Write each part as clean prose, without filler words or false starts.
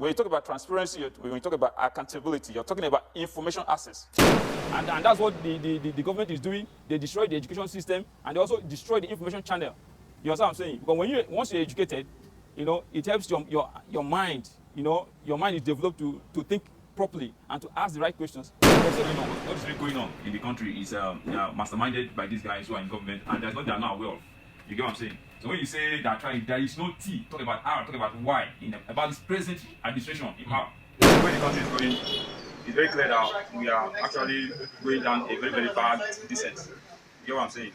when you talk about transparency, when you talk about accountability, you're talking about information access. And that's what the government is doing. They destroy the education system, and they also destroy the information channel. You understand what I'm saying? Because once you're educated, you know, it helps your mind, you know, your mind is developed to think properly and to ask the right questions. What is really going on in the country is masterminded by these guys who are in government, and that's what they are not aware of. You get what I'm saying? So when you say that there is no T, talk about R, talk about Y, about this present administration in power. Where the country is going, it's very clear that we are actually going down a very, very bad descent. You get what I'm saying?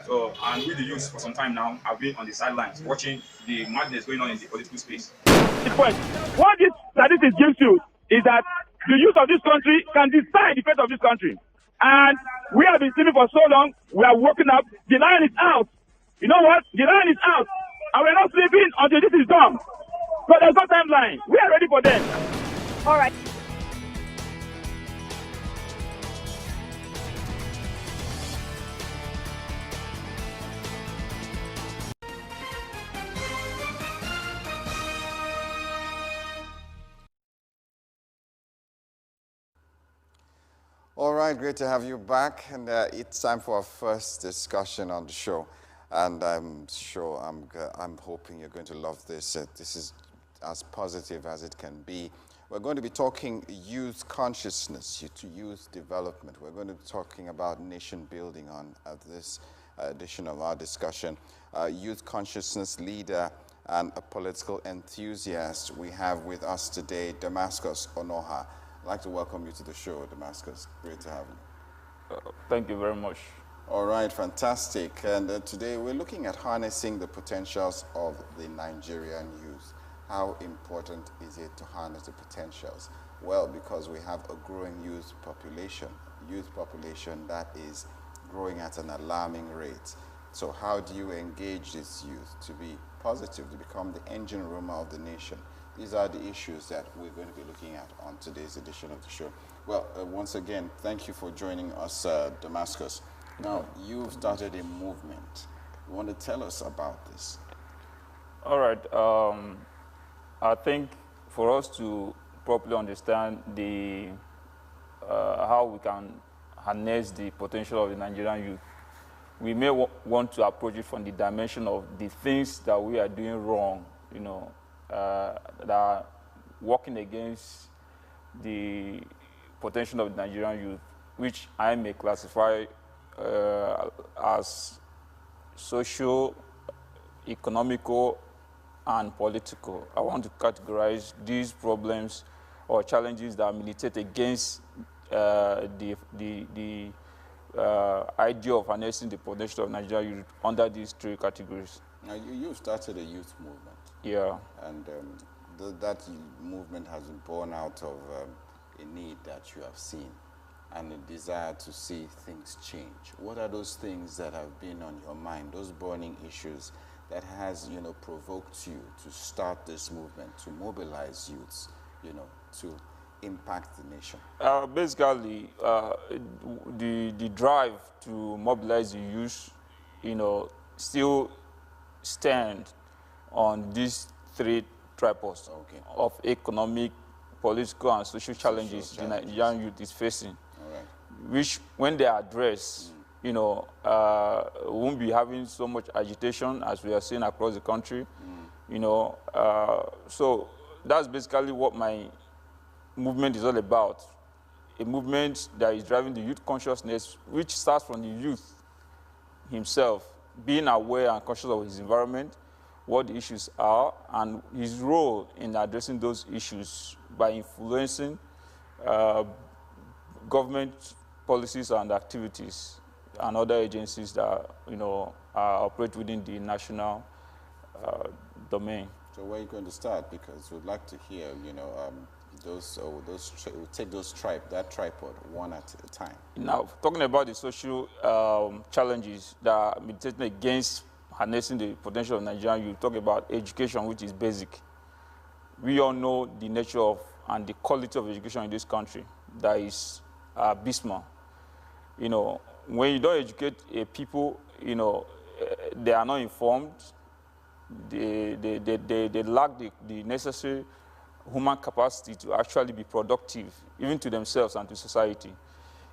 So, and with the youth for some time now, I've been on the sidelines watching the madness going on in the political space. The point, what this statistics gives you is that the youth of this country can decide the fate of this country. And we have been sleeping for so long, we are waking up, the lion is out. You know what? The lion is out. And we're not sleeping until this is done. So there's no timeline. We are ready for them. All right. All right, great to have you back, and it's time for our first discussion on the show, and I'm sure, I'm hoping you're going to love this. This is as positive as it can be. We're going to be talking youth consciousness, youth development. We're going to be talking about nation building on this edition of our discussion. Youth consciousness leader and a political enthusiast we have with us today, Damasus Onuoha. I'd like to welcome you to the show, Damasus. Great to have you. Thank you very much. All right, fantastic. And today we're looking at harnessing the potentials of the Nigerian youth. How important is it to harness the potentials? Well, because we have a growing youth population that is growing at an alarming rate. So how do you engage this youth to be positive, to become the engine room of the nation? These are the issues that we're going to be looking at on today's edition of the show. Well, once again, thank you for joining us, Damasus. Now, you've started a movement. You want to tell us about this? All right. I think for us to properly understand how we can harness the potential of the Nigerian youth, we may want to approach it from the dimension of the things that we are doing wrong, you know, that are working against the potential of the Nigerian youth, which I may classify as social, economical, and political. I want to categorize these problems or challenges that militate against the idea of harnessing the potential of Nigerian youth under these three categories. Now, you started a youth movement. Yeah. And that movement has been born out of a need that you have seen and a desire to see things change. What are those things that have been on your mind, those burning issues that has, you know, provoked you to start this movement, to mobilize youths, you know, to impact the nation? Basically, the drive to mobilize the youth, you know, still stand on these three tripods of economic, political, and social challenges the Nigerian youth is facing, which, when they are addressed, you know, won't be having so much agitation as we are seeing across the country, you know. So that's basically what my movement is all about, a movement that is driving the youth consciousness, which starts from the youth himself, being aware and conscious of his environment, what the issues are, and his role in addressing those issues by influencing government policies and activities and other agencies that, you know, operate within the national domain. So where are you going to start? Because we'd like to hear, you know, we'll take that tripod one at a time. Now, talking about the social challenges that are militating against harnessing the potential of Nigerian youth, talk about education, which is basic. We all know the nature of and the quality of education in this country that is abysmal. You know, when you don't educate a people, you know, they are not informed. They lack the necessary human capacity to actually be productive, even to themselves and to society.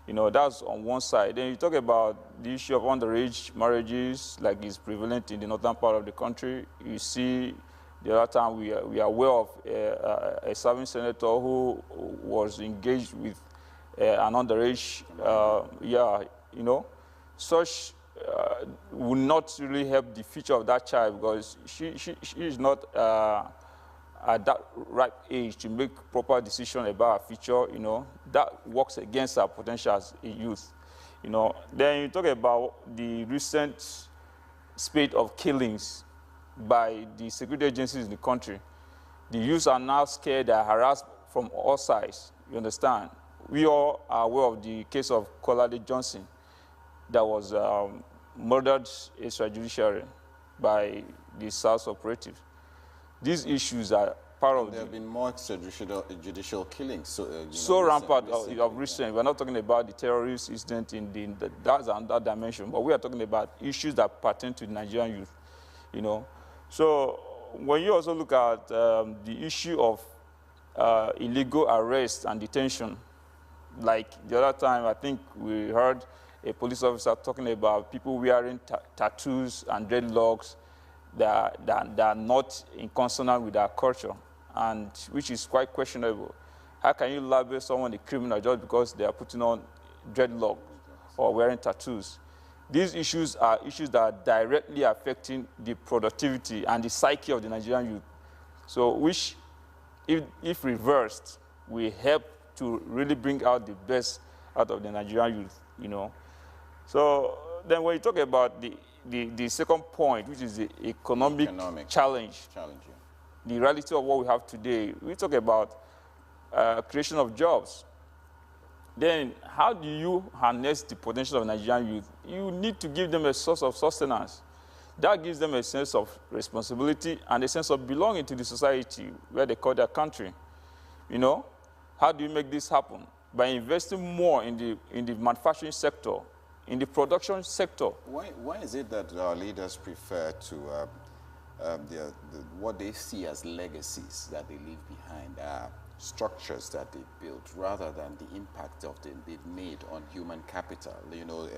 You know, that's on one side. Then you talk about the issue of underage marriages, like is prevalent in the northern part of the country. You see, the other time we are aware of a serving senator who was engaged with an underage, you know. Such will not really help the future of that child because she is not at that ripe age to make proper decision about her future, you know. That works against her potential as a youth, you know. Then you talk about the recent spate of killings by the security agencies in the country. The youths are now scared, they are harassed from all sides, you understand. We all are aware of the case of Kolade Johnson that was murdered extrajudicially by the SARS operative. These issues are part of There have been more extrajudicial killings. So rampant of recent. We're not talking about the terrorist incident that's another dimension, but we are talking about issues that pertain to the Nigerian youth, you know. So when you also look at the issue of illegal arrest and detention, like the other time, I think we heard a police officer talking about people wearing tattoos and dreadlocks that are not in consonant with our culture, and which is quite questionable. How can you label someone a criminal just because they are putting on dreadlock or wearing tattoos? These issues are issues that are directly affecting the productivity and the psyche of the Nigerian youth. So which, if reversed, will help to really bring out the best out of the Nigerian youth, you know. So then when you talk about the second point, which is the economic challenge, yeah. The reality of what we have today, we talk about creation of jobs. Then how do you harness the potential of Nigerian youth? You need to give them a source of sustenance. That gives them a sense of responsibility and a sense of belonging to the society where they call their country. You know, how do you make this happen? By investing more in the manufacturing sector, in the production sector. Why is it that our leaders prefer to what they see as legacies that they leave behind, structures that they built, rather than the impact of they've made on human capital? You know,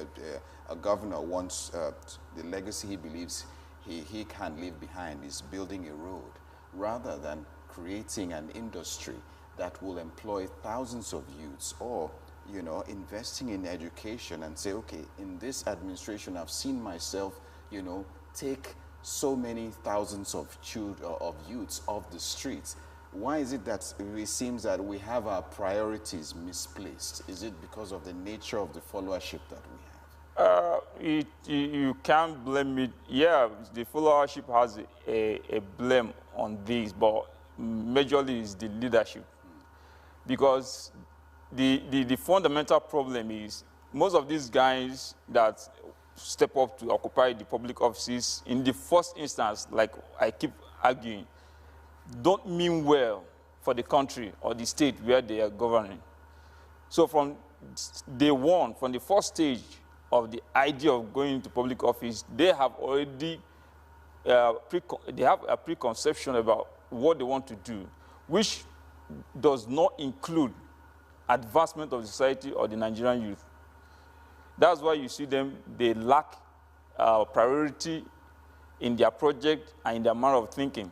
a governor wants the legacy he believes he can leave behind is building a road, rather than creating an industry that will employ thousands of youths, or, you know, investing in education and say, okay, in this administration, I've seen myself, you know, take so many thousands of youths off the streets. Why is it that it seems that we have our priorities misplaced? Is it because of the nature of the followership that we have? You can't blame it. Yeah, the followership has a blame on this, but majorly is the leadership. Because the fundamental problem is most of these guys that step up to occupy the public offices in the first instance, like I keep arguing, don't mean well for the country or the state where they are governing. So from day one, from the first stage of the idea of going into public office, they have already they have a preconception about what they want to do, which does not include advancement of the society or the Nigerian youth. That's why you see them, they lack priority in their project and in their manner of thinking.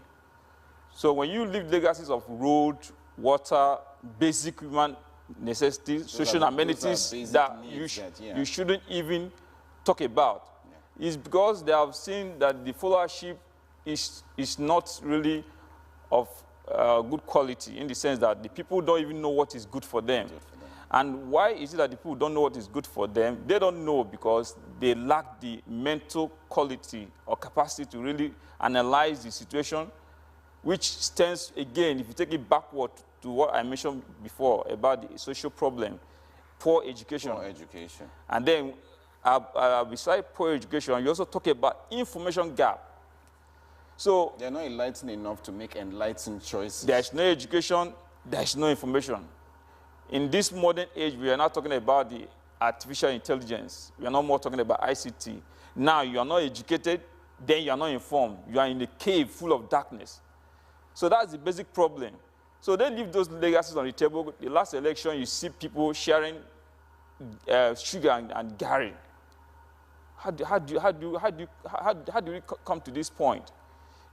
So when you leave legacies of road, water, basic human necessities, social amenities that you shouldn't even talk about, it's because they have seen that the followership is not really of good quality, in the sense that the people don't even know what is good for them. And why is it that the people don't know what is good for them? They don't know because they lack the mental quality or capacity to really analyze the situation, which stands, again, if you take it backward to what I mentioned before about the social problem, poor education. Poor education. And then, besides poor education, you also talk about information gap. So they're not enlightened enough to make enlightened choices. There's no education, there's no information. In this modern age, we are not talking about the artificial intelligence. We are not more talking about ICT. Now, you are not educated, then you are not informed. You are in a cave full of darkness. So that's the basic problem. So they leave those legacies on the table. The last election, you see people sharing sugar and Gary. How do we come to this point?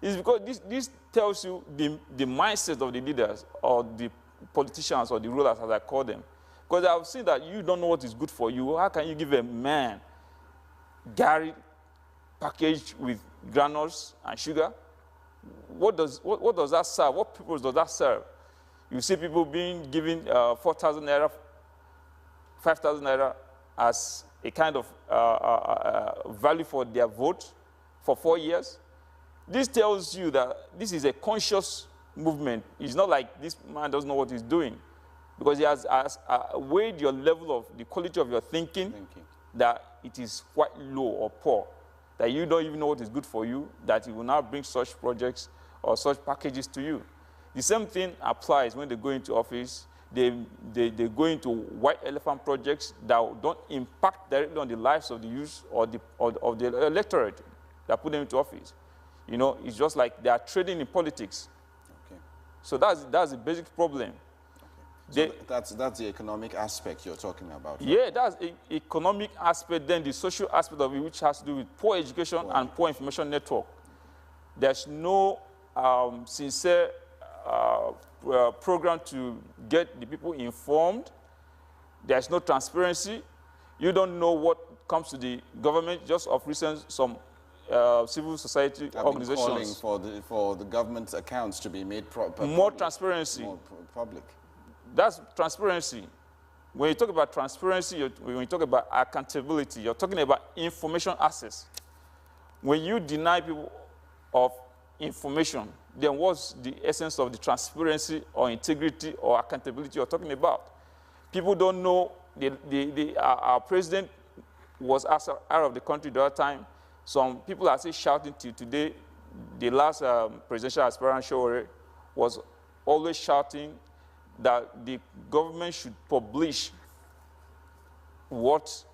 It's because this tells you the mindset of the leaders or the politicians or the rulers, as I call them. Because I've seen that you don't know what is good for you. How can you give a man Gary packaged with granules and sugar? What does that serve? What purpose does that serve? You see people being given 4,000 naira, 5,000 naira as a kind of value for their vote for 4 years. This tells you that this is a conscious movement. It's not like this man doesn't know what he's doing, because he has weighed your level of the quality of your thinking, that it is quite low or poor, that you don't even know what is good for you, that he will now bring such projects or such packages to you. The same thing applies when they go into office. They go into white elephant projects that don't impact directly on the lives of the youth or of the electorate that put them into office. You know, it's just like they are trading in politics. Okay. So that's the basic problem. Okay. So that's the economic aspect you're talking about. Right? Yeah, that's the economic aspect. Then the social aspect of it, which has to do with poor education and poor information network. There's no sincere program to get the people informed. There's no transparency. You don't know what comes to the government. Just of recent, some civil society organizations calling for the government's accounts to be made more transparency, more public. That's transparency. When you talk about transparency, when you talk about accountability, you're talking about information access. When you deny people of information, then what's the essence of the transparency or integrity or accountability you're talking about? People don't know. Our president was asked out of the country the other time. Some people are still shouting till today. The last presidential aspirant, Showore, was always shouting that the government should publish what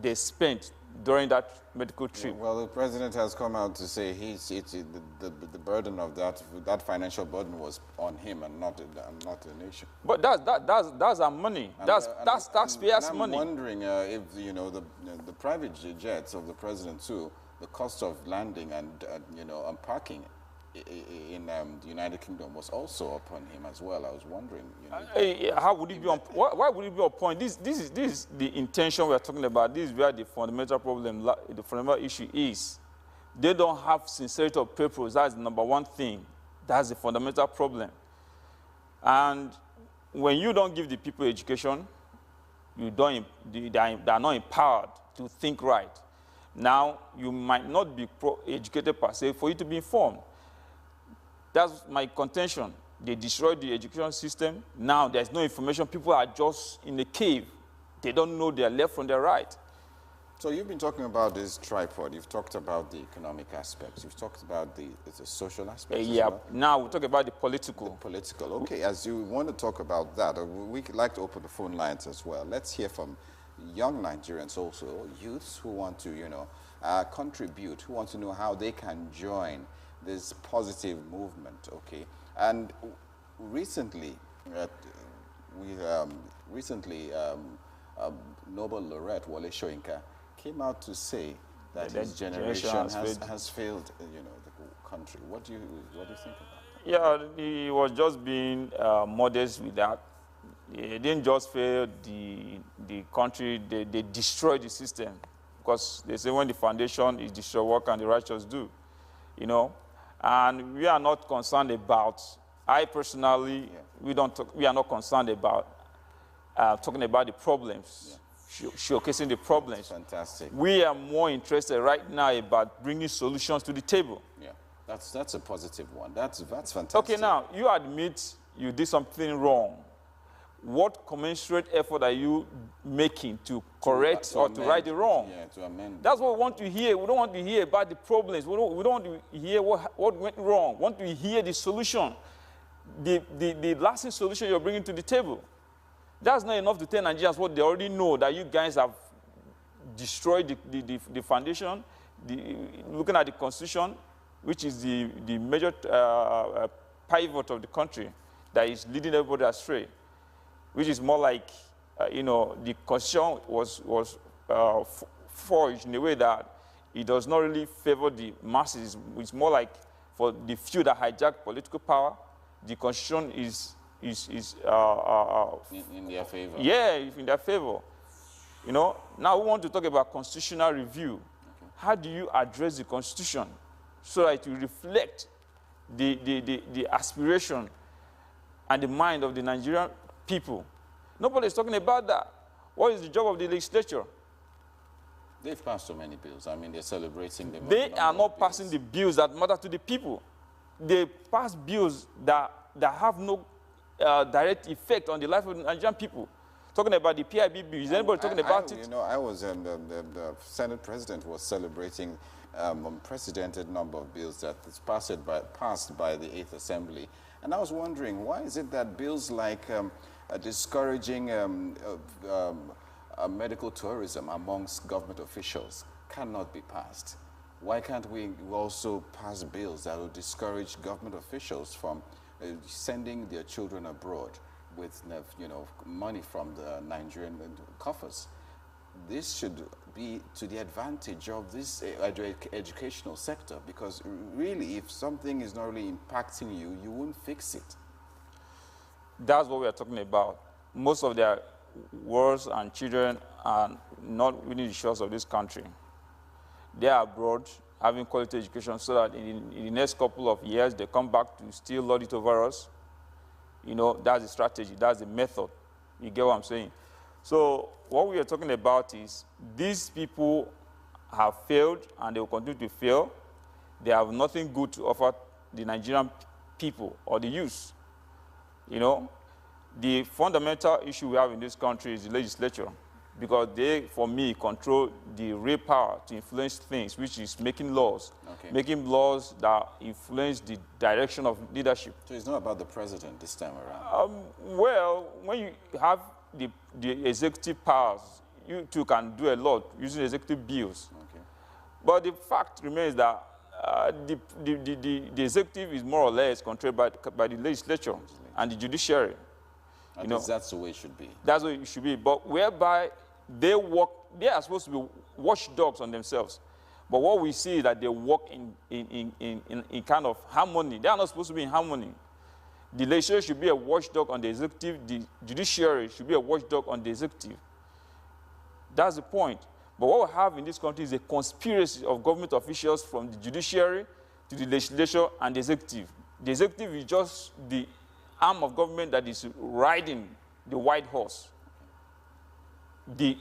they spent during that medical trip. Well, the president has come out to say the burden of that financial burden was on him and not the nation. But that's our money. That's taxpayers' money. I'm wondering if the private jets of the president too, the cost of landing and parking in the United Kingdom was also upon him as well. I was wondering. How would it be on? Why would it be on point? This is the intention we are talking about. This is where the fundamental problem, the fundamental issue is. They don't have sincerity of purpose. That's the number one thing. That's the fundamental problem. And when you don't give the people education, they are not empowered to think right. Now, you might not be educated per se for you to be informed. That's my contention. They destroyed the education system. Now there's no information. People are just in a cave. They don't know their left from their right. So you've been talking about this tripod. You've talked about the economic aspects. You've talked about the social aspects Yeah. as well. Now we'll talk about the political. The political. Okay, as you want to talk about that, we'd like to open the phone lines as well. Let's hear from young Nigerians also, youths who want to, contribute, who want to know how they can join this positive movement, okay? And recently, Nobel laureate Wole Soyinka came out to say that his generation has failed, the country. What do you think about that? Yeah, he was just being modest with that. They didn't just fail the country; they destroyed the system, because they say when the foundation is destroyed, what can the righteous do? And we are not concerned about. I personally, we are not concerned about talking about the problems, showcasing the problems. That's fantastic. We are more interested right now about bringing solutions to the table. Yeah, that's a positive one. That's fantastic. Okay, now you admit you did something wrong. What commensurate effort are you making to correct or to right the wrong? Yeah, to amend. That's what we want to hear. We don't want to hear about the problems. We don't want to hear what went wrong. We want to hear the solution, the lasting solution you're bringing to the table. That's not enough to tell Nigerians what they already know, that you guys have destroyed the foundation, looking at the constitution, which is the major pivot of the country. that is leading everybody astray, which is more like, you know, the constitution was forged in a way that it does not really favor the masses. It's more like for the few that hijack political power, the constitution is in their favor. Yeah, in their favor. You know, now we want to talk about constitutional review. Okay. How do you address the constitution so that it will reflect the aspiration and the mind of the Nigerian people? Nobody is talking about that. What is the job of the legislature? They've passed so many bills. I mean, they're celebrating them. They are not passing the bills that matter to the people. They pass bills that have no direct effect on the life of the Nigerian people. Talking about the PIB bill, is anybody talking about it? You know, I was, the Senate President was celebrating unprecedented number of bills that is passed by the 8th Assembly. And I was wondering, why is it that bills like discouraging medical tourism amongst government officials cannot be passed? Why can't we also pass bills that will discourage government officials from sending their children abroad with, you know, money from the Nigerian coffers? This should be to the advantage of this educational sector, because really, if something is not really impacting you, you won't fix it. That's what we are talking about. Most of their wards and children are not within the shores of this country. They are abroad having quality education so that in the next couple of years, they come back to still lord it over us. You know, that's the strategy, that's the method. You get what I'm saying? So what we are talking about is these people have failed and they will continue to fail. They have nothing good to offer the Nigerian people or the youth. You know, the fundamental issue we have in this country is the legislature, because they, for me, control the real power to influence things, which is making laws, making laws that influence the direction of leadership. So it's not about the president this time around? Well, when you have the executive powers, you too can do a lot using executive bills. Okay. But the fact remains that the executive is more or less controlled by the legislature and the judiciary. I guess that's the way it should be. That's the way it should be. But whereby they work, they are supposed to be watchdogs on themselves. But what we see is that they work in kind of harmony. They are not supposed to be in harmony. The legislature should be a watchdog on the executive. The judiciary should be a watchdog on the executive. That's the point. But what we have in this country is a conspiracy of government officials from the judiciary to the legislature and the executive. The executive is just the arm of government that is riding the white horse. The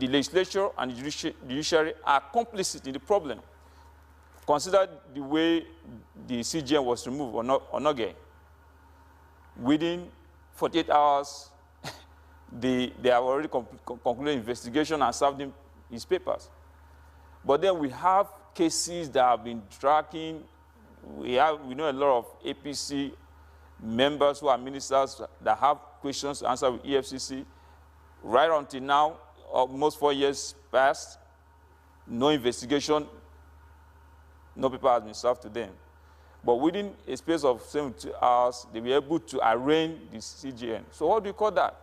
legislature and the judiciary are complicit in the problem. Consider the way the CGM was removed on Onuoha. Within 48 hours, they have already concluded investigation and served him his papers. But then we have cases that have been tracking. We know a lot of APC members who are ministers that have questions to answer with EFCC. Right until now, almost 4 years passed, no investigation, no paper has been served to them. But within a space of 72 hours, they were able to arraign the CGN. So what do you call that?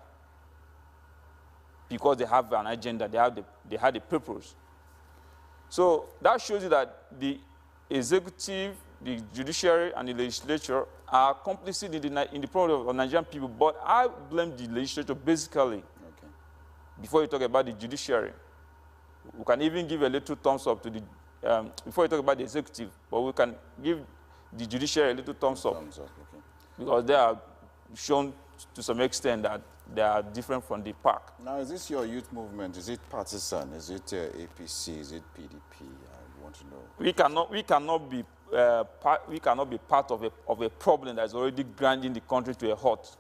Because they have an agenda, they had a purpose. So that shows you that the executive, the judiciary, and the legislature are complicit in the problem of Nigerian people. But I blame the legislature basically. Before you talk about the judiciary, we can even give a little thumbs up to the, before you talk about the executive, but we can give the judiciary a little thumbs up. Because they are shown to some extent that they are different from the pack. Now, is this your youth movement? Is it partisan? Is it APC? Is it PDP? I want to know. We cannot be part of a problem that is already grinding the country to a halt.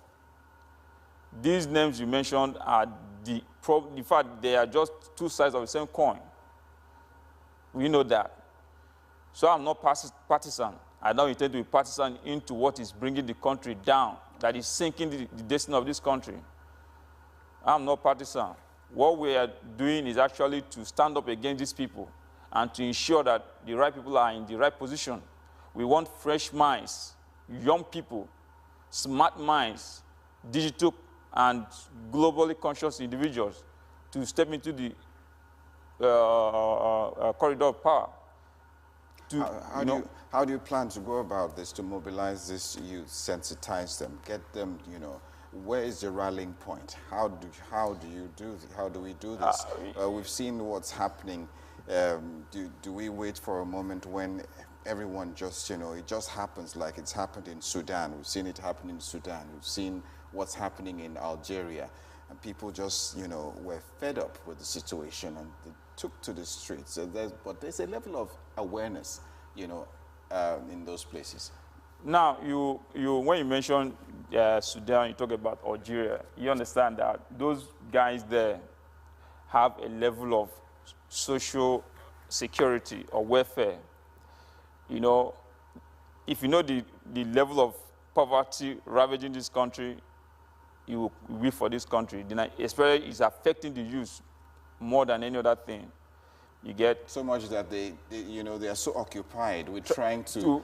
These names you mentioned are in fact, they are just two sides of the same coin. We know that. So I'm not partisan. I don't intend to be partisan into what is bringing the country down, that is sinking the destiny of this country. I'm not partisan. What we are doing is actually to stand up against these people and to ensure that the right people are in the right position. We want fresh minds, young people smart minds, digital and globally conscious individuals to step into the corridor of power. How do you plan to go about this, to mobilize this youth, sensitize them, get them, where is the rallying point? How do we do this? We've seen what's happening. Do we wait for a moment when everyone just, it just happens like it's happened in Sudan? We've seen it happen in Sudan. We've seen what's happening in Algeria. And people just, were fed up with the situation and they took to the streets. But there's a level of awareness, in those places. Now, when you mention Sudan, you talk about Algeria, you understand that those guys there have a level of social security or welfare. If you know the level of poverty ravaging this country, you will weep for this country. Especially it's affecting the youth more than any other thing. You get so much that they are so occupied with trying to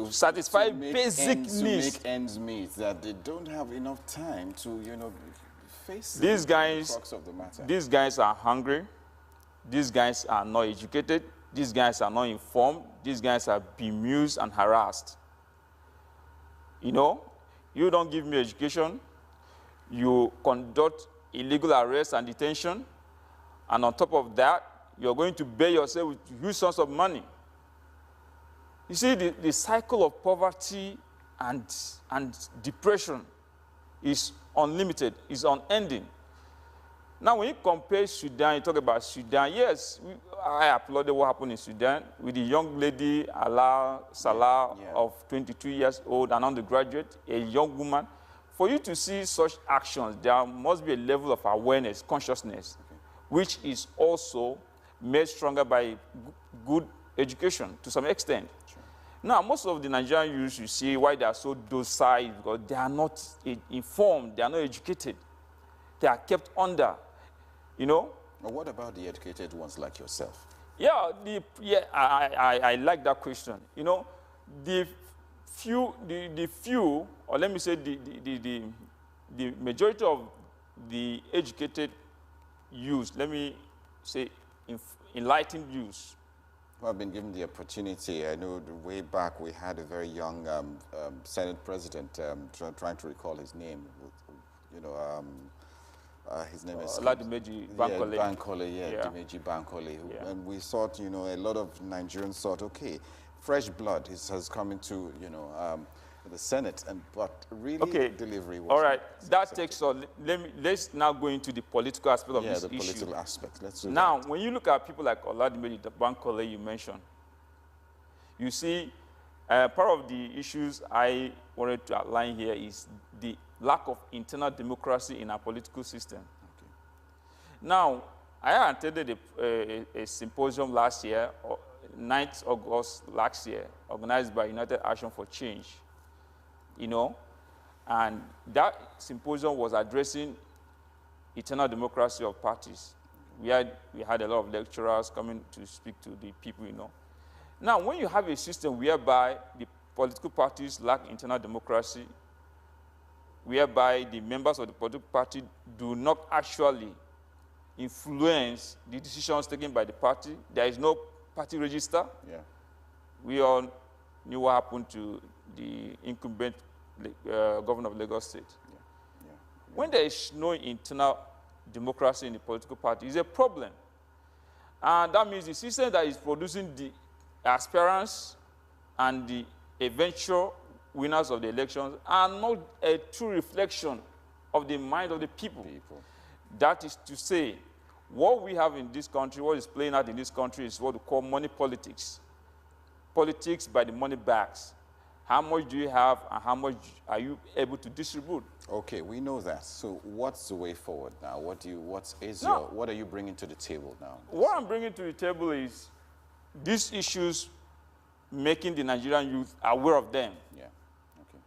satisfy basic needs, to make ends meet, that they don't have enough time to face these guys. The crux of the matter. These guys are hungry. These guys are not educated. These guys are not informed. These guys are bemused and harassed. You don't give me education. You conduct illegal arrests and detention, and on top of that, you're going to pay yourself with huge sums of money. You see, the cycle of poverty and depression is unlimited, is unending. Now, when you compare Sudan, you talk about Sudan, yes, I applauded what happened in Sudan with the young lady, Salah, of 22 years old, an undergraduate, a young woman. For you to see such actions, there must be a level of awareness, consciousness, which is also made stronger by good education to some extent. Sure. Now, most of the Nigerian youth, you see why they are so docile, because they are not informed, they are not educated. They are kept under, Well, what about the educated ones like yourself? Yeah, I like that question. The few, or let me say the majority of the educated youth, let me say enlightened youth, who have been given the opportunity. I know way back we had a very young Senate president, trying to recall his name. His name is Dimeji Bankole. Dimeji Bankole. And we thought, a lot of Nigerians thought, okay, fresh blood has come into, the Senate, but really delivery was... All right, that takes on. Let's now go into the political aspect of this issue. Yeah, the political aspect. Let's do now, that. When you look at people like Oladimeji Bankole you mentioned, you see, part of the issues I wanted to outline here is the lack of internal democracy in our political system. Okay. Now, I attended a symposium last year, 9th August last year, organized by United Action for Change. And that symposium was addressing internal democracy of parties. We had a lot of lecturers coming to speak to the people, Now, when you have a system whereby the political parties lack internal democracy, whereby the members of the political party do not actually influence the decisions taken by the party, there is no party register. Yeah. We all knew what happened to the incumbent governor of Lagos State. Yeah. When there is no internal democracy in the political party, it's a problem. And that means the system that is producing the aspirants and the eventual winners of the elections are not a true reflection of the mind of the people. That is to say, what we have in this country, what is playing out in this country is what we call money politics. Politics by the money bags. How much do you have and how much are you able to distribute? Okay, we know that. So what's the way forward now? What are you bringing to the table now? What I'm bringing to the table is these issues, making the Nigerian youth aware of them. Yeah, okay.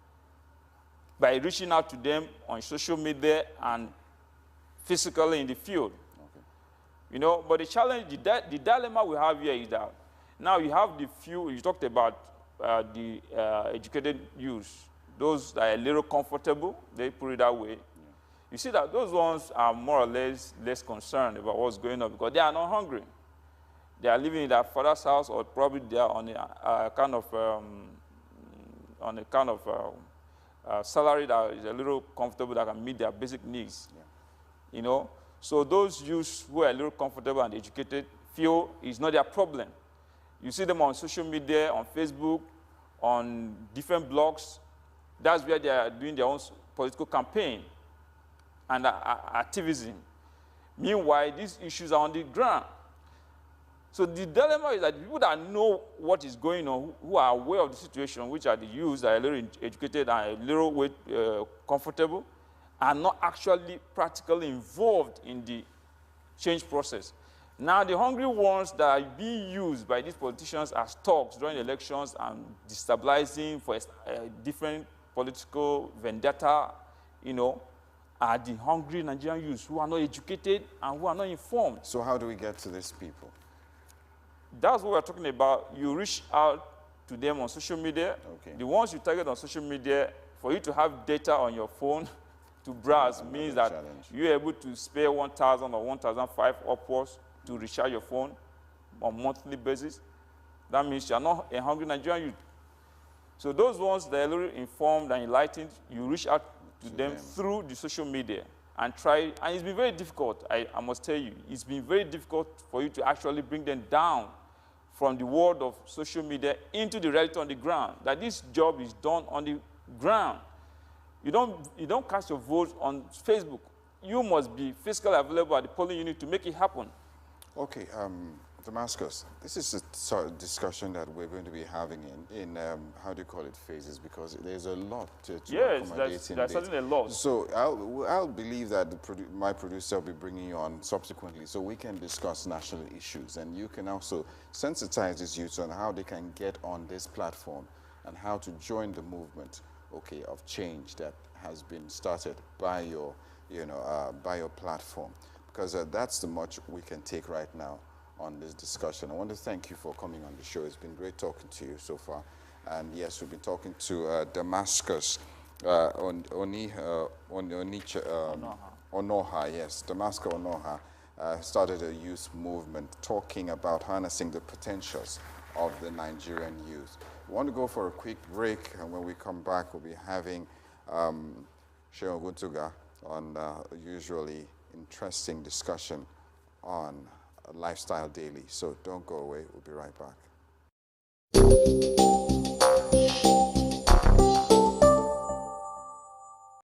By reaching out to them on social media and physically in the field. Okay. But the challenge, the dilemma we have here is that now you have the few, you talked about the educated youth, those that are a little comfortable, they put it that way. You see that those ones are more or less concerned about what's going on because they are not hungry. They are living in their father's house, or probably they are on a kind of salary that is a little comfortable that can meet their basic needs. Yeah. You know, so those youths who are a little comfortable and educated feel it's not their problem. You see them on social media, on Facebook, on different blogs. That's where they are doing their own political campaign and activism. Meanwhile, these issues are on the ground. So the dilemma is that people that know what is going on, who are aware of the situation, which are the youths that are a little educated and a little comfortable, are not actually practically involved in the change process. Now, the hungry ones that are being used by these politicians as talks during elections and destabilizing for different political vendetta, you know, are the hungry Nigerian youths who are not educated and who are not informed. So how do we get to these people? That's what we're talking about. You reach out to them on social media. Okay. The ones you target on social media, for you to have data on your phone to browse means that you're able to spare 1,000 or 1,500 upwards to recharge your phone on a monthly basis. That means you're not a hungry Nigerian youth. So those ones that are a little informed and enlightened, you reach out to them through the social media and try. And it's been very difficult, I must tell you. It's been very difficult for you to actually bring them down from the world of social media into the reality on the ground, that this job is done on the ground. You don't cast your vote on Facebook. You must be physically available at the polling unit to make it happen. Okay, Damasus, this is a sort of discussion that we're going to be having in how do you call it, phases, because there's a lot to accommodate in there's certainly a lot. So I'll believe that my producer will be bringing you on subsequently so we can discuss national issues, and you can also sensitize these youths on how they can get on this platform and how to join the movement, okay, of change that has been started by your, by your platform, because that's the much we can take right now on this discussion. I want to thank you for coming on the show. It's been great talking to you so far. And yes, we've been talking to Damasus Onuoha, yes, Damasus Onuoha started a youth movement talking about harnessing the potentials of the Nigerian youth. We want to go for a quick break, and when we come back, we'll be having Sheon Guntuga on usually interesting discussion on Lifestyle Daily. So don't go away. We'll be right back.